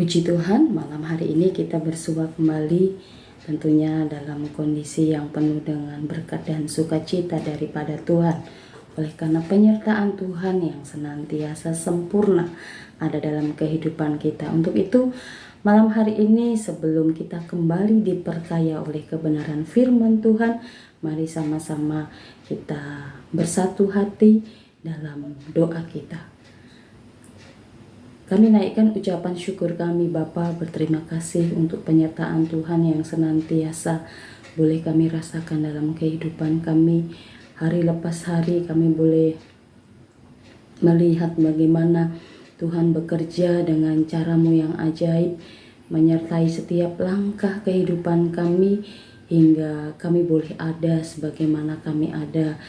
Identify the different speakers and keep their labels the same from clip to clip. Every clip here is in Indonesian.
Speaker 1: Puji Tuhan, malam hari ini kita bersua kembali tentunya dalam kondisi yang penuh dengan berkat dan sukacita daripada Tuhan. Oleh karena penyertaan Tuhan yang senantiasa sempurna ada dalam kehidupan kita. Untuk itu, malam hari ini sebelum kita kembali diperkaya oleh kebenaran firman Tuhan, mari sama-sama kita bersatu hati dalam doa kita. Kami naikkan ucapan syukur kami Bapa, berterima kasih untuk penyertaan Tuhan yang senantiasa boleh kami rasakan dalam kehidupan kami. Hari lepas hari kami boleh melihat bagaimana Tuhan bekerja dengan cara-Mu yang ajaib, menyertai setiap langkah kehidupan kami hingga kami boleh ada sebagaimana kami ada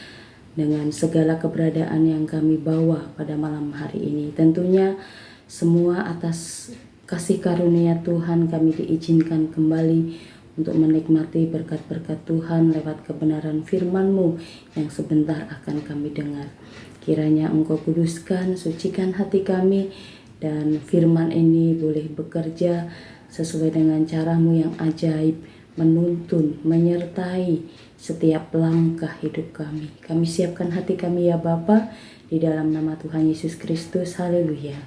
Speaker 1: dengan segala keberadaan yang kami bawa pada malam hari ini. Tentunya semua atas kasih karunia Tuhan kami diizinkan kembali untuk menikmati berkat-berkat Tuhan lewat kebenaran firman-Mu yang sebentar akan kami dengar. Kiranya Engkau kuduskan, sucikan hati kami, dan firman ini boleh bekerja sesuai dengan cara-Mu yang ajaib, menuntun, menyertai setiap langkah hidup kami. Kami siapkan hati kami ya Bapa, di dalam nama Tuhan Yesus Kristus. Haleluya.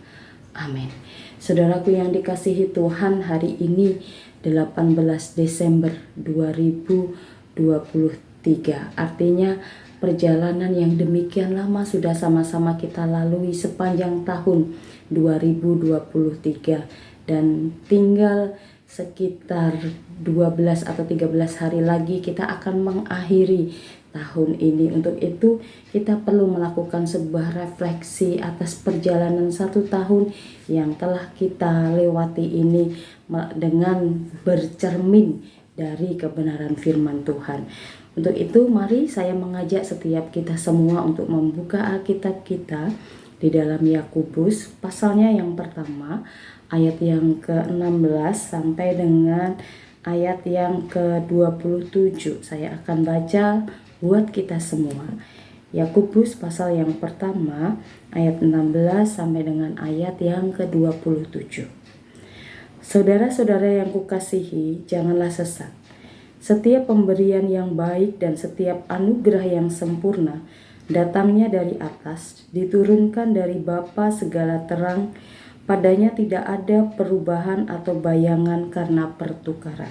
Speaker 1: Amin. Saudaraku yang dikasihi Tuhan, hari ini 18 Desember 2023. Artinya perjalanan yang demikian lama sudah sama-sama kita lalui sepanjang tahun 2023 dan tinggal sekitar 12 atau 13 hari lagi kita akan mengakhiri tahun ini. Untuk itu kita perlu melakukan sebuah refleksi atas perjalanan 1 tahun yang telah kita lewati ini dengan bercermin dari kebenaran firman Tuhan. Untuk itu mari saya mengajak setiap kita semua untuk membuka Alkitab kita di dalam Yakobus pasalnya yang pertama, ayat yang ke-16 sampai dengan ayat yang ke-27. Saya akan baca buat kita semua. Yakobus pasal yang pertama ayat 16 sampai dengan ayat yang ke-27. Saudara-saudara yang kukasihi, janganlah sesat. Setiap pemberian yang baik dan setiap anugerah yang sempurna datangnya dari atas, diturunkan dari Bapa segala terang. Padanya tidak ada perubahan atau bayangan karena pertukaran.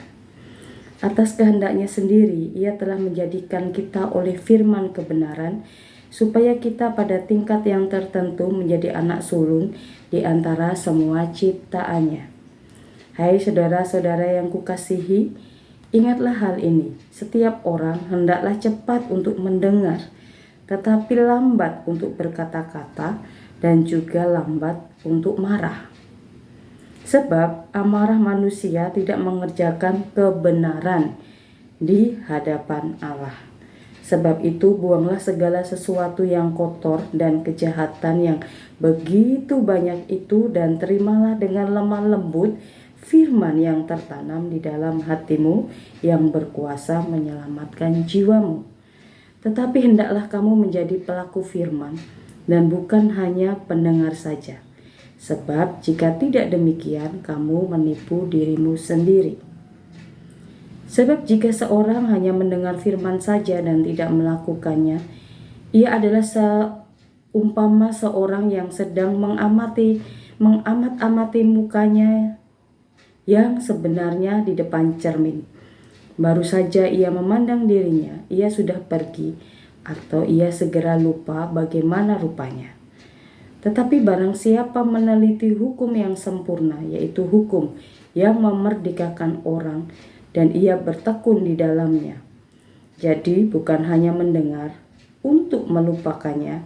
Speaker 1: Atas kehendaknya sendiri, Ia telah menjadikan kita oleh firman kebenaran, supaya kita pada tingkat yang tertentu menjadi anak sulung di antara semua ciptaannya. Hai saudara-saudara yang kukasihi, ingatlah hal ini. Setiap orang hendaklah cepat untuk mendengar, tetapi lambat untuk berkata-kata, dan juga lambat untuk marah. Sebab amarah manusia tidak mengerjakan kebenaran di hadapan Allah. Sebab itu buanglah segala sesuatu yang kotor dan kejahatan yang begitu banyak itu, dan terimalah dengan lemah lembut firman yang tertanam di dalam hatimu yang berkuasa menyelamatkan jiwamu. Tetapi hendaklah kamu menjadi pelaku firman dan bukan hanya pendengar saja. Sebab jika tidak demikian, kamu menipu dirimu sendiri. Sebab jika seorang hanya mendengar firman saja dan tidak melakukannya, ia adalah seumpama seorang yang sedang mengamat-amati mukanya yang sebenarnya di depan cermin. Baru saja ia memandang dirinya, ia sudah pergi, atau ia segera lupa bagaimana rupanya. Tetapi barang siapa meneliti hukum yang sempurna, yaitu hukum yang memerdekakan orang, dan ia bertekun di dalamnya. Jadi bukan hanya mendengar untuk melupakannya,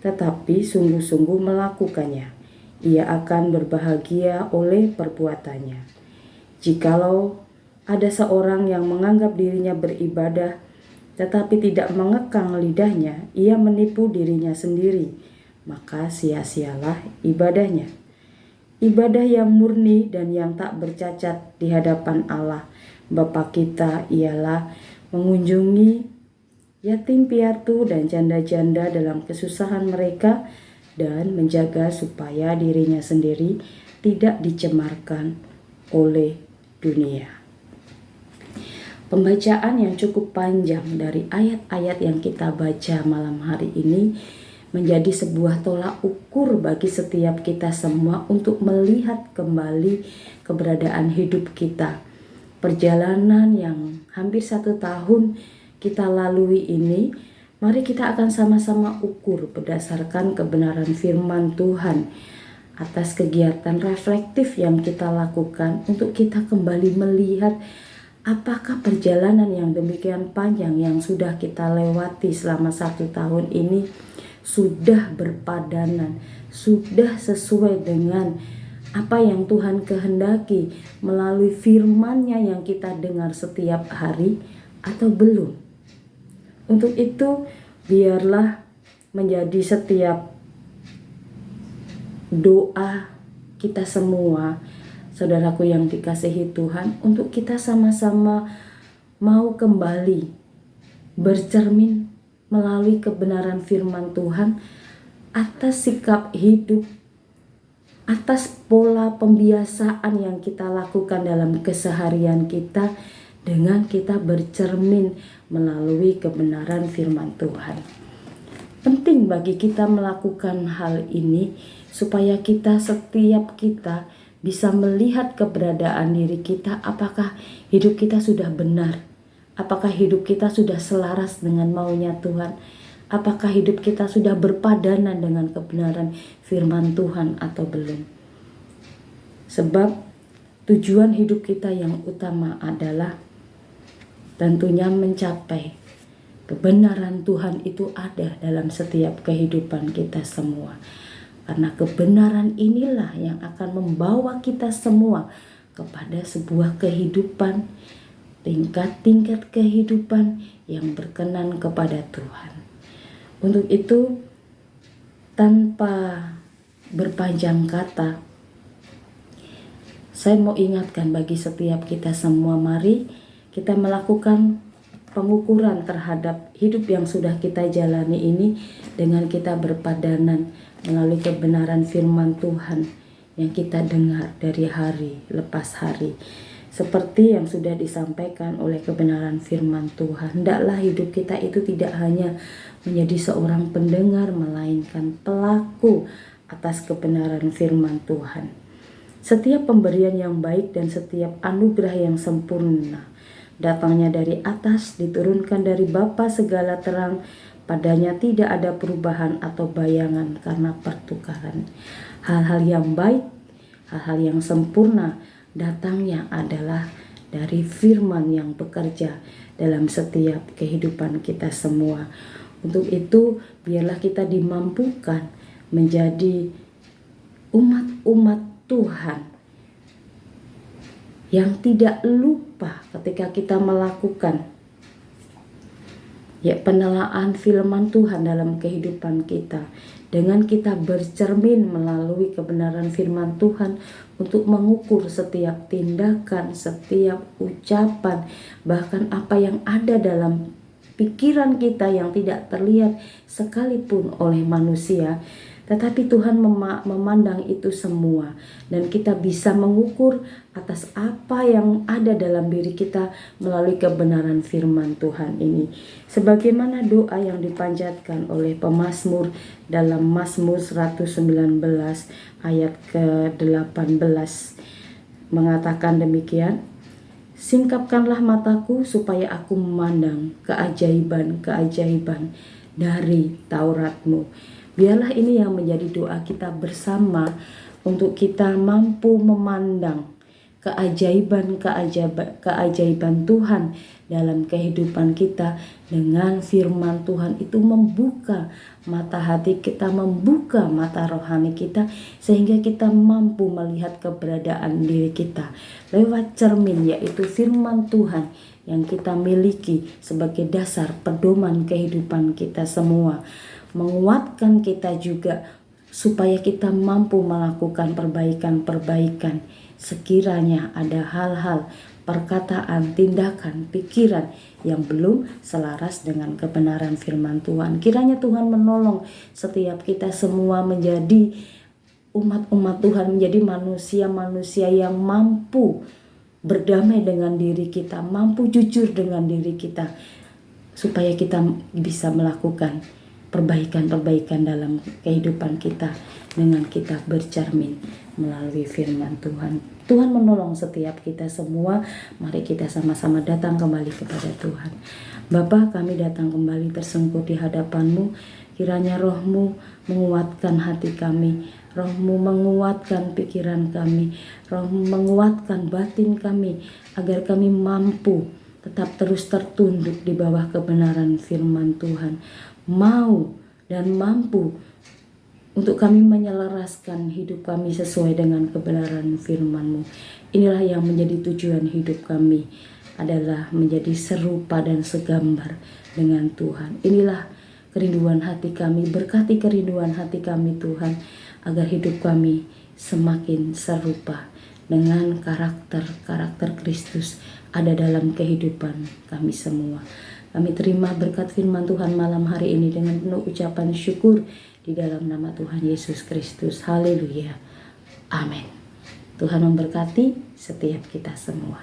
Speaker 1: tetapi sungguh-sungguh melakukannya, ia akan berbahagia oleh perbuatannya. Jikalau ada seorang yang menganggap dirinya beribadah, tetapi tidak mengekang lidahnya, ia menipu dirinya sendiri, maka sia-sialah ibadahnya. Ibadah yang murni dan yang tak bercacat di hadapan Allah Bapa kita ialah mengunjungi yatim piatu dan janda-janda dalam kesusahan mereka, dan menjaga supaya dirinya sendiri tidak dicemarkan oleh dunia. Pembacaan yang cukup panjang dari ayat-ayat yang kita baca malam hari ini menjadi sebuah tolak ukur bagi setiap kita semua untuk melihat kembali keberadaan hidup kita. Perjalanan yang hampir 1 tahun kita lalui ini, mari kita akan sama-sama ukur berdasarkan kebenaran firman Tuhan atas kegiatan reflektif yang kita lakukan untuk kita kembali melihat apakah perjalanan yang demikian panjang yang sudah kita lewati selama 1 tahun ini sudah berpadanan, sudah sesuai dengan apa yang Tuhan kehendaki melalui firman-Nya yang kita dengar setiap hari atau belum. Untuk itu biarlah menjadi setiap doa kita semua, saudaraku yang dikasihi Tuhan, untuk kita sama-sama mau kembali bercermin melalui kebenaran firman Tuhan atas sikap hidup, atas pola pembiasaan yang kita lakukan dalam keseharian kita dengan kita bercermin melalui kebenaran firman Tuhan. Penting bagi kita melakukan hal ini supaya setiap kita bisa melihat keberadaan diri kita, apakah hidup kita sudah benar. Apakah hidup kita sudah selaras dengan maunya Tuhan? Apakah hidup kita sudah berpadanan dengan kebenaran firman Tuhan atau belum? Sebab tujuan hidup kita yang utama adalah tentunya mencapai kebenaran Tuhan itu ada dalam setiap kehidupan kita semua. Karena kebenaran inilah yang akan membawa kita semua kepada sebuah kehidupan, tingkat-tingkat kehidupan yang berkenan kepada Tuhan. Untuk itu, tanpa berpanjang kata, saya mau ingatkan bagi setiap kita semua, mari kita melakukan pengukuran terhadap hidup yang sudah kita jalani ini dengan kita berpadanan melalui kebenaran firman Tuhan yang kita dengar dari hari lepas hari. Seperti yang sudah disampaikan oleh kebenaran firman Tuhan, hendaklah hidup kita itu tidak hanya menjadi seorang pendengar, melainkan pelaku atas kebenaran firman Tuhan. Setiap pemberian yang baik dan setiap anugerah yang sempurna datangnya dari atas, diturunkan dari Bapa segala terang, padanya tidak ada perubahan atau bayangan karena pertukaran. Hal-hal yang baik, hal-hal yang sempurna datangnya adalah dari firman yang bekerja dalam setiap kehidupan kita semua. Untuk itu biarlah kita dimampukan menjadi umat-umat Tuhan yang tidak lupa ketika kita melakukan penelaan firman Tuhan dalam kehidupan kita, dengan kita bercermin melalui kebenaran firman Tuhan untuk mengukur setiap tindakan, setiap ucapan, bahkan apa yang ada dalam pikiran kita yang tidak terlihat sekalipun oleh manusia. Tetapi Tuhan memandang itu semua, dan kita bisa mengukur atas apa yang ada dalam diri kita melalui kebenaran firman Tuhan ini. Sebagaimana doa yang dipanjatkan oleh pemazmur dalam Mazmur 119 ayat ke-18 mengatakan demikian, "Singkapkanlah mataku supaya aku memandang keajaiban-keajaiban dari Taurat-Mu." Biarlah ini yang menjadi doa kita bersama untuk kita mampu memandang keajaiban Tuhan dalam kehidupan kita, dengan firman Tuhan itu membuka mata hati kita, membuka mata rohani kita, sehingga kita mampu melihat keberadaan diri kita lewat cermin, yaitu firman Tuhan yang kita miliki sebagai dasar pedoman kehidupan kita semua. Menguatkan kita juga supaya kita mampu melakukan perbaikan-perbaikan sekiranya ada hal-hal, perkataan, tindakan, pikiran yang belum selaras dengan kebenaran firman Tuhan. Kiranya Tuhan menolong setiap kita semua menjadi umat-umat Tuhan menjadi manusia-manusia yang mampu berdamai dengan diri kita, mampu jujur dengan diri kita, supaya kita bisa melakukan perbaikan-perbaikan dalam kehidupan kita dengan kita bercermin melalui firman Tuhan. Tuhan menolong setiap kita semua. Mari kita sama-sama datang kembali kepada Tuhan. Bapa, kami datang kembali tersungkur di hadapan-Mu. Kiranya Roh-Mu menguatkan hati kami, Roh-Mu menguatkan pikiran kami, Roh-Mu menguatkan batin kami, agar kami mampu tetap terus tertunduk di bawah kebenaran firman Tuhan. Mau dan mampu untuk kami menyelaraskan hidup kami sesuai dengan kebenaran firman-Mu. Inilah yang menjadi tujuan hidup kami, adalah menjadi serupa dan segambar dengan Tuhan. Inilah kerinduan hati kami, berkati kerinduan hati kami Tuhan, agar hidup kami semakin serupa dengan karakter Kristus ada dalam kehidupan kami semua. Kami terima berkat firman Tuhan malam hari ini dengan penuh ucapan syukur di dalam nama Tuhan Yesus Kristus. Haleluya. Amin. Tuhan memberkati setiap kita semua.